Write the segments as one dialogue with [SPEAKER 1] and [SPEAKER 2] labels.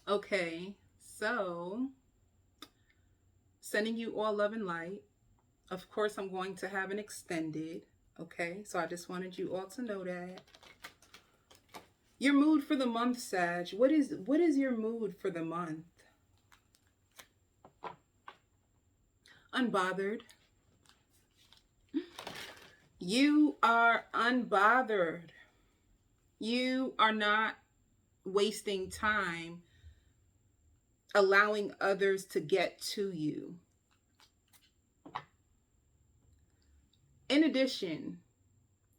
[SPEAKER 1] Okay, so sending you all love and light. Of course, I'm going to have an extended. Okay, so I just wanted you all to know that. Your mood for the month, Sag. What is your mood for the month? Unbothered. You are unbothered. You are not wasting time allowing others to get to you. In addition,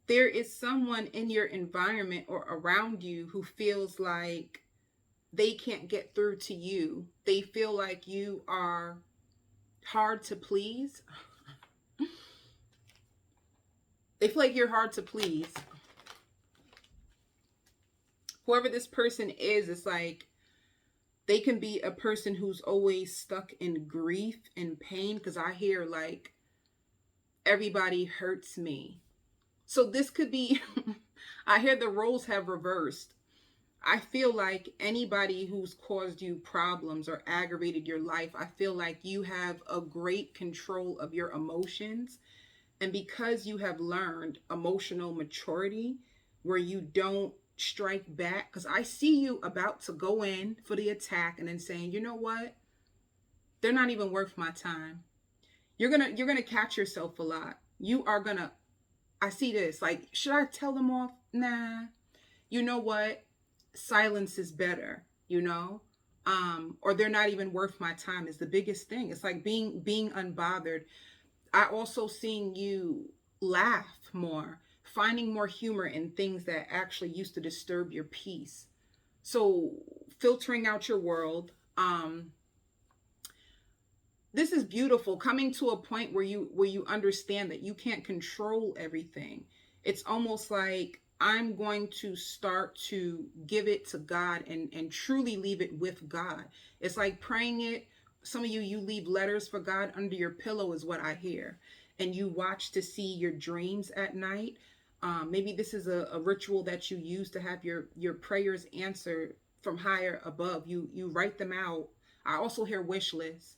[SPEAKER 1] there is someone in your environment or around you who feels like they can't get through to you. They feel like you are hard to please. They feel like you're hard to please. Whoever this person is, it's like they can be a person who's always stuck in grief and pain, because I hear like everybody hurts me. So this could be, I hear the roles have reversed. I feel like anybody who's caused you problems or aggravated your life, I feel like you have a great control of your emotions. And because you have learned emotional maturity where you don't strike back, because I see you about to go in for the attack and then saying, you know what? They're not even worth my time. You're gonna catch yourself a lot. You are gonna, I see this, like, should I tell them off? Nah. You know what? Silence is better, you know? Or they're not even worth my time is the biggest thing. It's like being unbothered. I also seeing you laugh more, finding more humor in things that actually used to disturb your peace. So filtering out your world. This is beautiful, coming to a point where you understand that you can't control everything. It's almost like I'm going to start to give it to God and truly leave it with God. It's like praying it. Some of you leave letters for God under your pillow is what I hear. And you watch to see your dreams at night. Maybe this is a ritual that you use to have your prayers answered from higher above. You write them out. I also hear wish lists.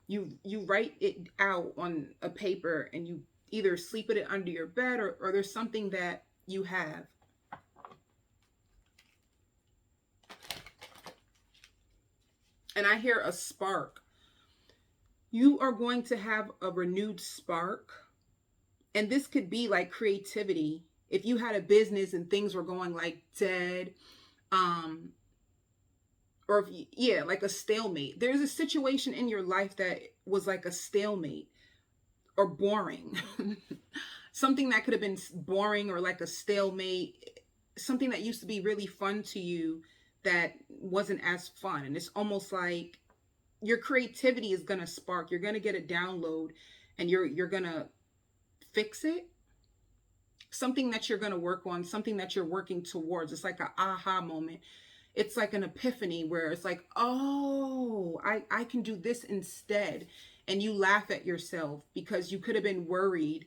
[SPEAKER 1] You write it out on a paper and you either sleep with it under your bed, or there's something that you have. And I hear a spark. You are going to have a renewed spark. And this could be like creativity. If you had a business and things were going like dead, or if you, yeah, like a stalemate. There's a situation in your life that was like a stalemate or boring. Something that could have been boring or like a stalemate, something that used to be really fun to you that wasn't as fun. And it's almost like your creativity is going to spark. You're going to get a download and you're going to fix it. Something that you're going to work on, something that you're working towards. It's like an aha moment. It's like an epiphany where it's like, oh, I can do this instead. And you laugh at yourself because you could have been worried.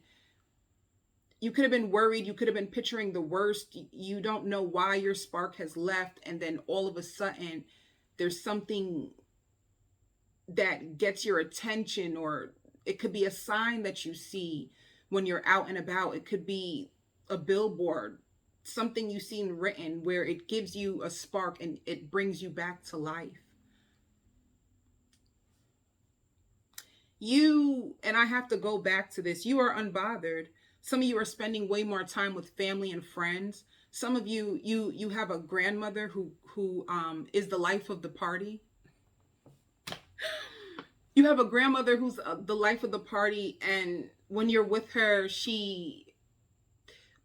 [SPEAKER 1] You could have been worried. You could have been picturing the worst. You don't know why your spark has left. And then all of a sudden, there's something that gets your attention, or it could be a sign that you see when you're out and about. It could be a billboard, something you've seen written where it gives you a spark and it brings you back to life. You, and I have to go back to this, you are unbothered. Some of you are spending way more time with family and friends. Some of you have a grandmother who is the life of the party. You have a grandmother who's the life of the party, and when you're with her, she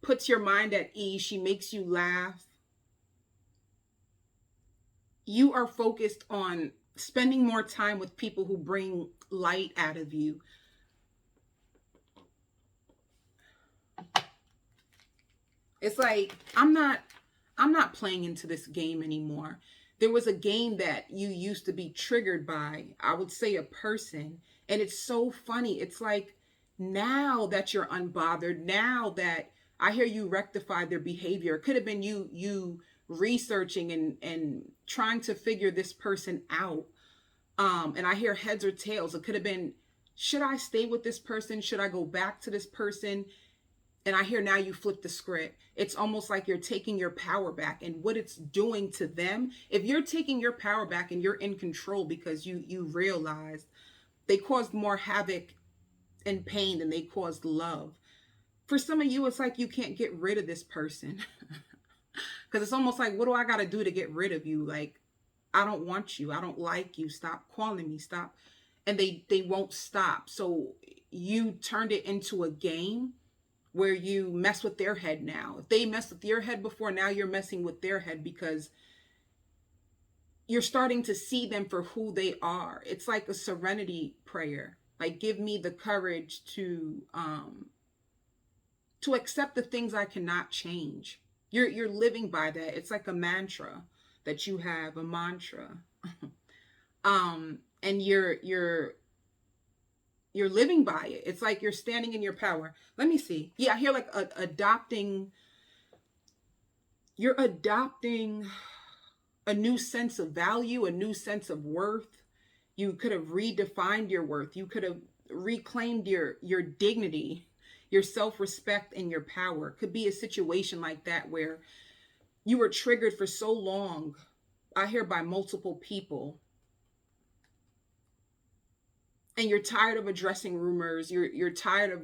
[SPEAKER 1] puts your mind at ease. She makes you laugh. You are focused on spending more time with people who bring light out of you. It's like, I'm not playing into this game anymore. There was a game that you used to be triggered by, I would say a person, and it's so funny. It's like, now that you're unbothered, now that I hear you rectify their behavior, it could have been you researching and trying to figure this person out. And I hear heads or tails. It could have been, should I stay with this person? Should I go back to this person? And I hear now you flip the script. It's almost like you're taking your power back, and what it's doing to them. If you're taking your power back and you're in control because you realized they caused more havoc and pain than they caused love. For some of you, it's like you can't get rid of this person. Because it's almost like, what do I got to do to get rid of you? Like, I don't want you. I don't like you. Stop calling me. Stop. And they won't stop. So you turned it into a game where you mess with their head now. If they messed with your head before, now you're messing with their head because you're starting to see them for who they are. It's like a serenity prayer. Like, give me the courage to accept the things I cannot change. You're living by that. It's like a mantra that you have, a mantra. And you're living by it. It's like you're standing in your power. Let me see. Yeah, I hear like you're adopting a new sense of value, a new sense of worth. You could have redefined your worth. You could have reclaimed your dignity, your self-respect, and your power. Could be a situation like that where you were triggered for so long, I hear, by multiple people. And you're tired of addressing rumors. You're tired of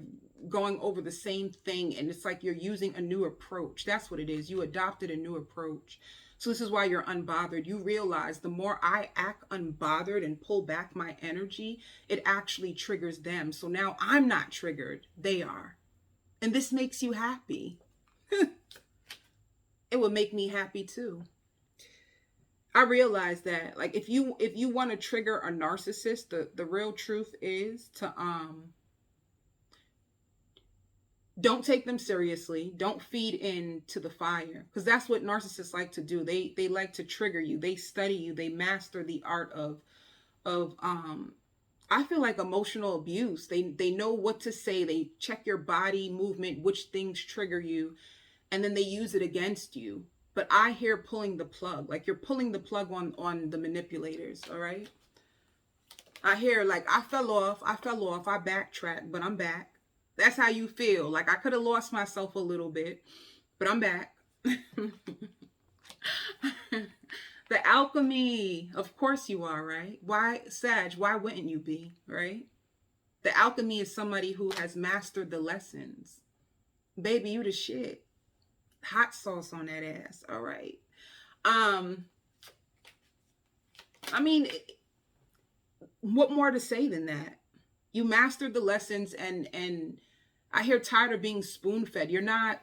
[SPEAKER 1] going over the same thing. And it's like you're using a new approach. That's what it is. You adopted a new approach. So this is why you're unbothered. You realize the more I act unbothered and pull back my energy, it actually triggers them. So now I'm not triggered. They are. And this makes you happy. It would make me happy too. I realize that, like, if you want to trigger a narcissist, the real truth is to don't take them seriously. Don't feed into the fire, because that's what narcissists like to do. They like to trigger you. They study you. They master the art of I feel like emotional abuse. They know what to say. They check your body movement, which things trigger you, and then they use it against you. But I hear pulling the plug, like you're pulling the plug on the manipulators, all right? I hear like, I fell off, I backtracked, but I'm back. That's how you feel. Like, I could have lost myself a little bit, but I'm back. The alchemy, of course you are, right? Why, Sag, why wouldn't you be, right? The alchemy is somebody who has mastered the lessons. Baby, you the shit. Hot sauce on that ass. All right. I mean, what more to say than that? You mastered the lessons, and I hear tired of being spoon-fed. You're not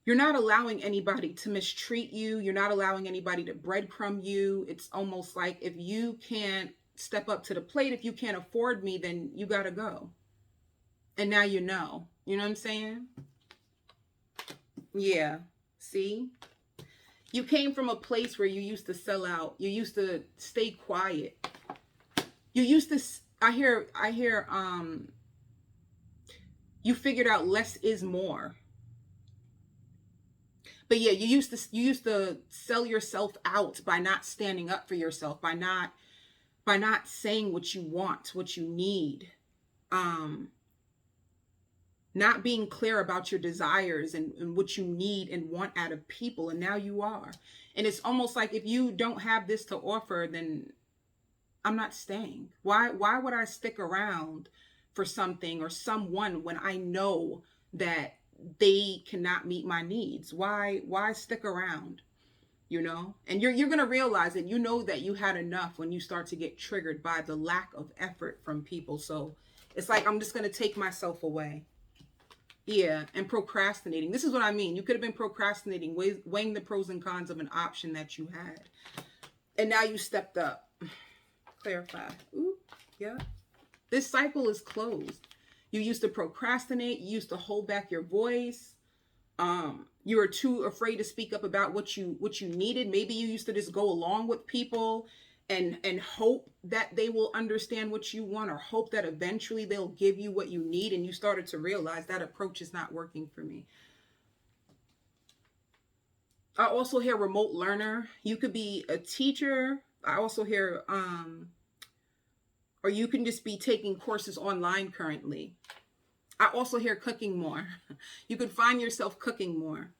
[SPEAKER 1] allowing anybody to mistreat you. You're not allowing anybody to breadcrumb you. It's almost like, if you can't step up to the plate, if you can't afford me, then you gotta go. And now you know. You know what I'm saying? Yeah, see? You came from a place where you used to sell out. You used to stay quiet. You used to, I hear, you figured out less is more. But yeah, you used to sell yourself out by not standing up for yourself, by not saying what you want, what you need. Not being clear about your desires and what you need and want out of people. And now you are. And it's almost like, if you don't have this to offer, then I'm not staying. Why would I stick around for something or someone when I know that they cannot meet my needs? Why stick around? You know? And you're going to realize that, you know, that you had enough when you start to get triggered by the lack of effort from people. So it's like, I'm just going to take myself away. Yeah, and procrastinating. This is what I mean. You could have been procrastinating, weighing the pros and cons of an option that you had. And now you stepped up. Clarify. Ooh, yeah. This cycle is closed. You used to procrastinate. You used to hold back your voice. You were too afraid to speak up about what you needed. Maybe you used to just go along with people and hope that they will understand what you want, or hope that eventually they'll give you what you need. And you started to realize that approach is not working for me. I also hear remote learner. You could be a teacher. I also hear or you can just be taking courses online currently. I also hear cooking more. You could find yourself cooking more.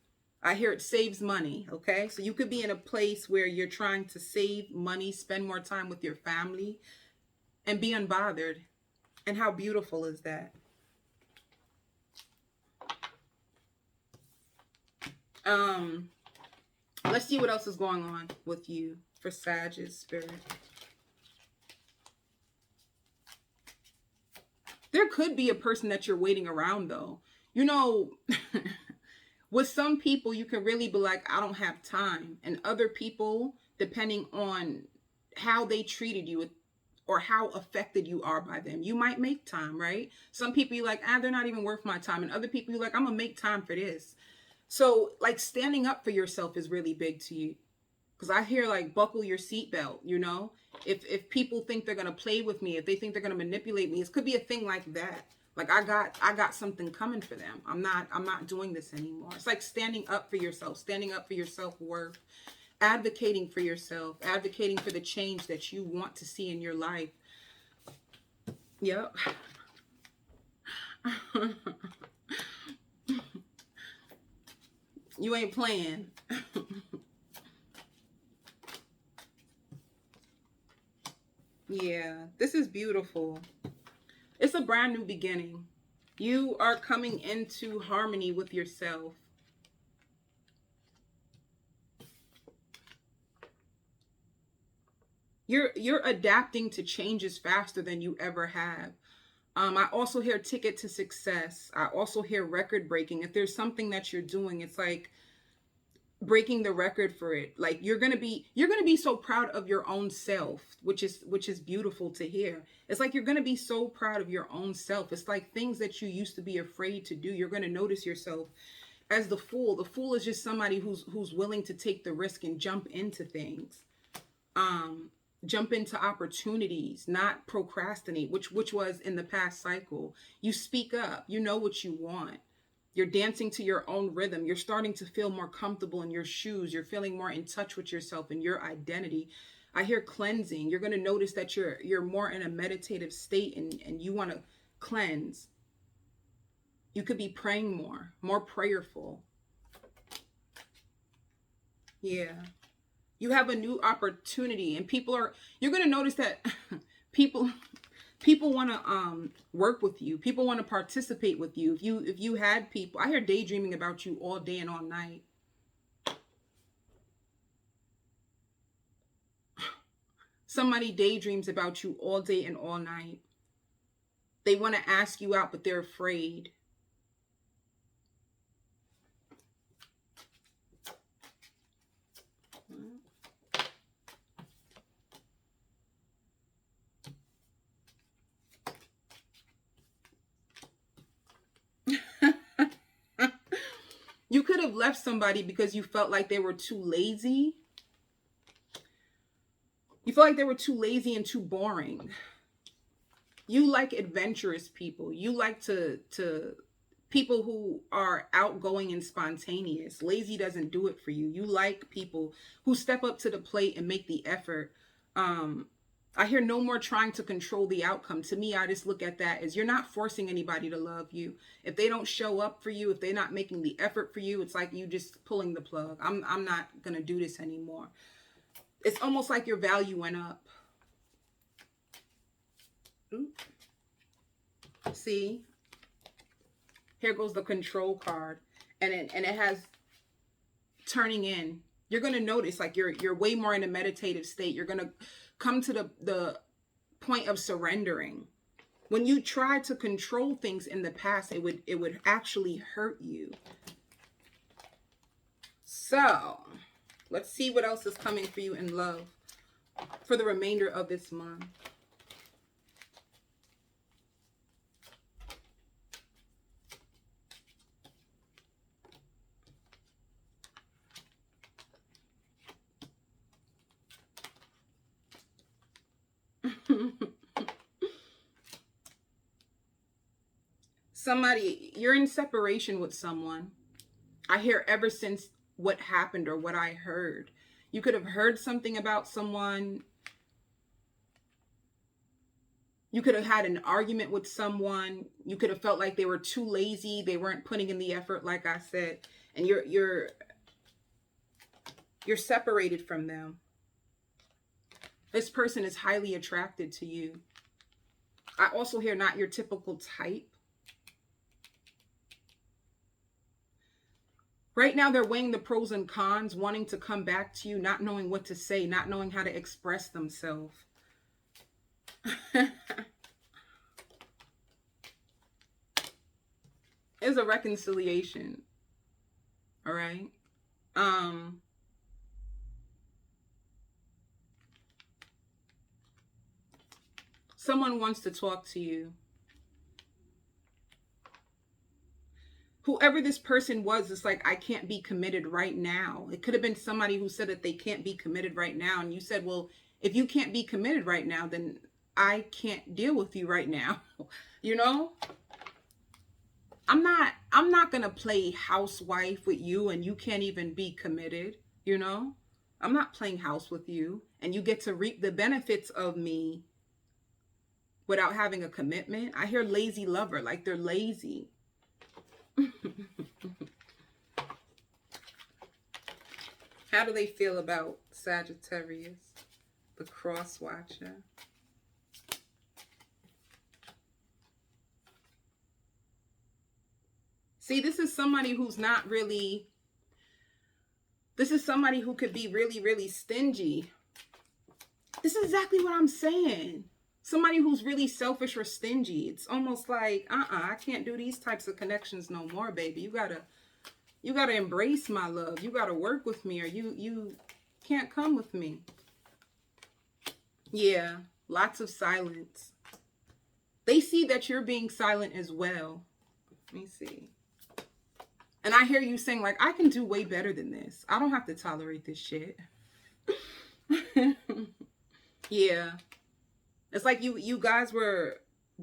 [SPEAKER 1] I hear it saves money, okay? So you could be in a place where you're trying to save money, spend more time with your family, and be unbothered. And how beautiful is that? Let's see what else is going on with you for Sagittarius spirit. There could be a person that you're waiting around though. You know, with some people you can really be like, I don't have time. And other people, depending on how they treated you or how affected you are by them, you might make time, right? Some people you're like, they're not even worth my time. And other people you're like, I'm gonna make time for this. So like standing up for yourself is really big to you. Because I hear like buckle your seatbelt, you know? If people think they're gonna play with me, if they think they're gonna manipulate me, it could be a thing like that. Like I got something coming for them. I'm not doing this anymore. It's like standing up for yourself, standing up for your self-worth, advocating for yourself, advocating for the change that you want to see in your life. Yep. You ain't playing. Yeah, this is beautiful. It's a brand new beginning. You are coming into harmony with yourself. You're adapting to changes faster than you ever have. I also hear ticket to success. I also hear record breaking. If there's something that you're doing, it's like breaking the record for it. Like you're gonna be so proud of your own self, which is beautiful to hear. It's like you're gonna be so proud of your own self. It's like things that you used to be afraid to do, you're gonna notice yourself as the fool. The fool is just somebody who's willing to take the risk and jump into things. Jump into opportunities, not procrastinate, which was in the past cycle. You speak up, you know what you want. You're dancing to your own rhythm. You're starting to feel more comfortable in your shoes. You're feeling more in touch with yourself and your identity. I hear cleansing. You're going to notice that you're more in a meditative state and you want to cleanse. You could be praying more prayerful. Yeah. You have a new opportunity and you're going to notice that people want to work with you. People want to participate with you. If you had people, I hear daydreaming about you all day and all night. Somebody daydreams about you all day and all night. They want to ask you out, but they're afraid. You could have left somebody because you felt like they were too lazy. You felt like they were too lazy and too boring. You like adventurous people. You like to people who are outgoing and spontaneous. Lazy doesn't do it for you. You like people who step up to the plate and make the effort. I hear no more trying to control the outcome. To me, I just look at that as you're not forcing anybody to love you. If they don't show up for you, if they're not making the effort for you, it's like you just pulling the plug. I'm not going to do this anymore. It's almost like your value went up. Ooh. See? Here goes the control card. And it has turning in. You're going to notice like you're way more in a meditative state. You're going to come to the point of surrendering. When you try to control things in the past, it would actually hurt you. So, let's see what else is coming for you in love for the remainder of this month. Somebody, you're in separation with someone. I hear ever since what happened or what I heard. You could have heard something about someone. You could have had an argument with someone. You could have felt like they were too lazy. They weren't putting in the effort, like I said. And you're separated from them. This person is highly attracted to you. I also hear not your typical type. Right now, they're weighing the pros and cons, wanting to come back to you, not knowing what to say, not knowing how to express themselves. It's a reconciliation. All right. Someone wants to talk to you. Whoever this person was, it's like, I can't be committed right now. It could have been somebody who said that they can't be committed right now. And you said, well, if you can't be committed right now, then I can't deal with you right now. You know? I'm not going to play housewife with you and you can't even be committed. You know? I'm not playing house with you. And you get to reap the benefits of me without having a commitment. I hear lazy lover, like they're lazy. How do they feel about Sagittarius, the cross watcher? See, this is somebody who's not really, this is somebody who could be really, really stingy. This is exactly what I'm saying. Somebody who's really selfish or stingy. It's almost like, I can't do these types of connections no more, baby. You gotta embrace my love. You gotta work with me, or you can't come with me. Yeah, lots of silence. They see that you're being silent as well. Let me see. And I hear you saying, like, I can do way better than this. I don't have to tolerate this shit. Yeah. It's like you guys were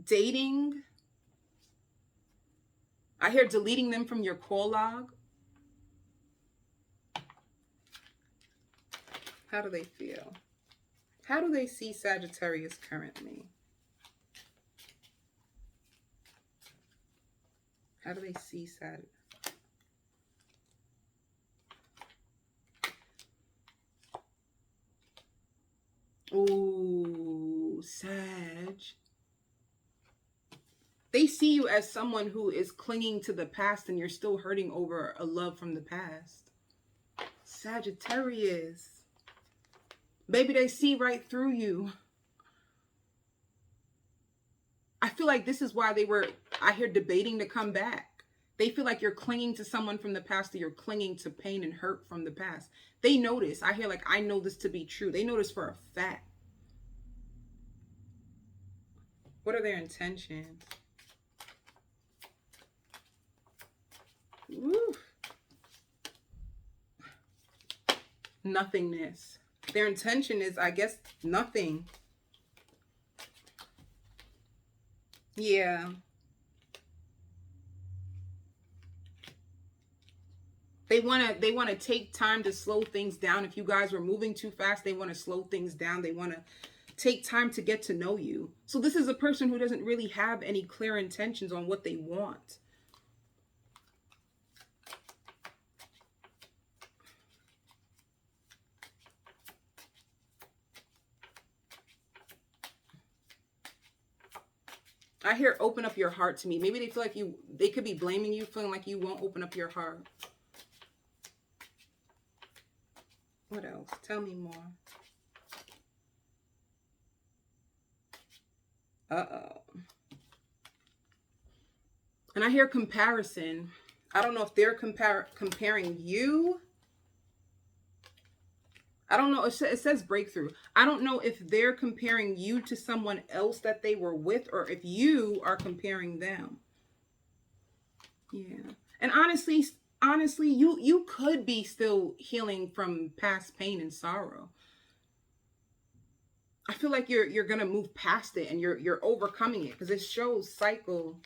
[SPEAKER 1] dating. I hear deleting them from your call log. How do they feel? How do they see Sagittarius currently? How do they see Sagittarius? Ooh, Sag. They see you as someone who is clinging to the past and you're still hurting over a love from the past. Sagittarius. Baby, they see right through you. I feel like this is why they were, I hear, debating to come back. They feel like you're clinging to someone from the past, or you're clinging to pain and hurt from the past. They notice. I hear, like, I know this to be true. They notice for a fact. What are their intentions? Woo. Nothingness. Their intention is, I guess, nothing. Yeah. They want to take time to slow things down. If you guys were moving too fast, they want to slow things down. They want to take time to get to know you. So this is a person who doesn't really have any clear intentions on what they want. I hear open up your heart to me. Maybe they feel like they could be blaming you, feeling like you won't open up your heart. What else? Tell me more. Uh-oh. And I hear comparison. I don't know if they're comparing you. I don't know. It says breakthrough. I don't know if they're comparing you to someone else that they were with, or if you are comparing them. Yeah. And honestly, you could be still healing from past pain and sorrow. I feel like you're gonna move past it and you're overcoming it, because it shows cycle.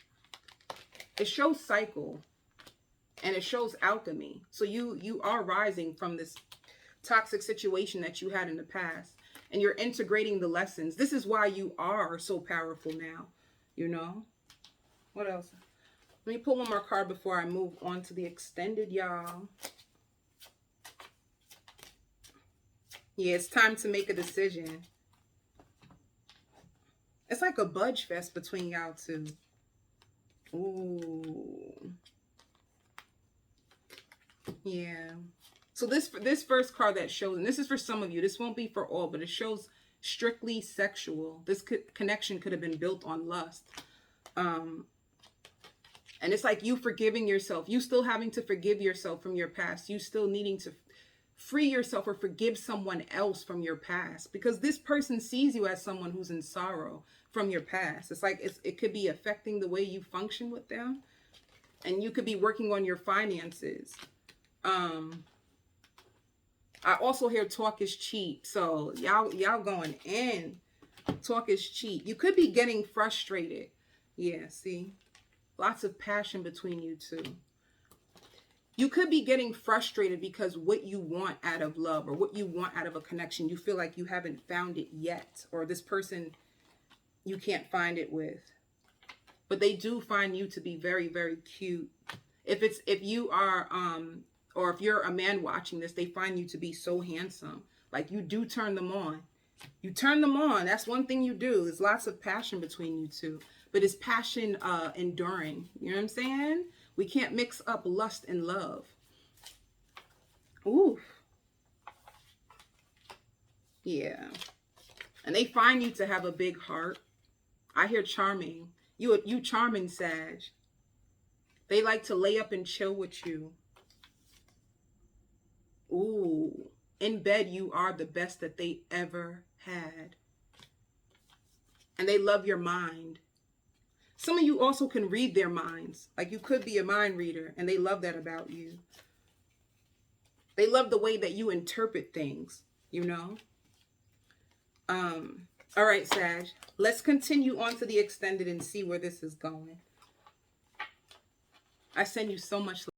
[SPEAKER 1] It shows cycle. And it shows alchemy. So you are rising from this toxic situation that you had in the past, and you're integrating the lessons. This is why you are so powerful now, you know? What else? Let me pull one more card before I move on to the extended, y'all. Yeah, it's time to make a decision. It's like a budge fest between y'all two. Ooh. Yeah. So this first card that shows, and this is for some of you, this won't be for all, but it shows strictly sexual. This connection could have been built on lust. And it's like you forgiving yourself. You still having to forgive yourself from your past. You still needing to free yourself or forgive someone else from your past. Because this person sees you as someone who's in sorrow from your past. It's like it could be affecting the way you function with them. And you could be working on your finances. I also hear talk is cheap. So y'all going in. Talk is cheap. You could be getting frustrated. Yeah, see? Lots of passion between you two. You could be getting frustrated because what you want out of love or what you want out of a connection, you feel like you haven't found it yet. Or this person, you can't find it with. But they do find you to be very, very cute. If you are, or if you're a man watching this, they find you to be so handsome. Like you do turn them on. You turn them on. That's one thing you do. There's lots of passion between you two. But is passion enduring? You know what I'm saying? We can't mix up lust and love. Ooh. Yeah. And they find you to have a big heart. I hear charming. You charming, Sag. They like to lay up and chill with you. Ooh. In bed, you are the best that they ever had. And they love your mind. Some of you also can read their minds. Like you could be a mind reader, and they love that about you. They love the way that you interpret things, you know? All right, Sag. Let's continue on to the extended and see where this is going. I send you so much love.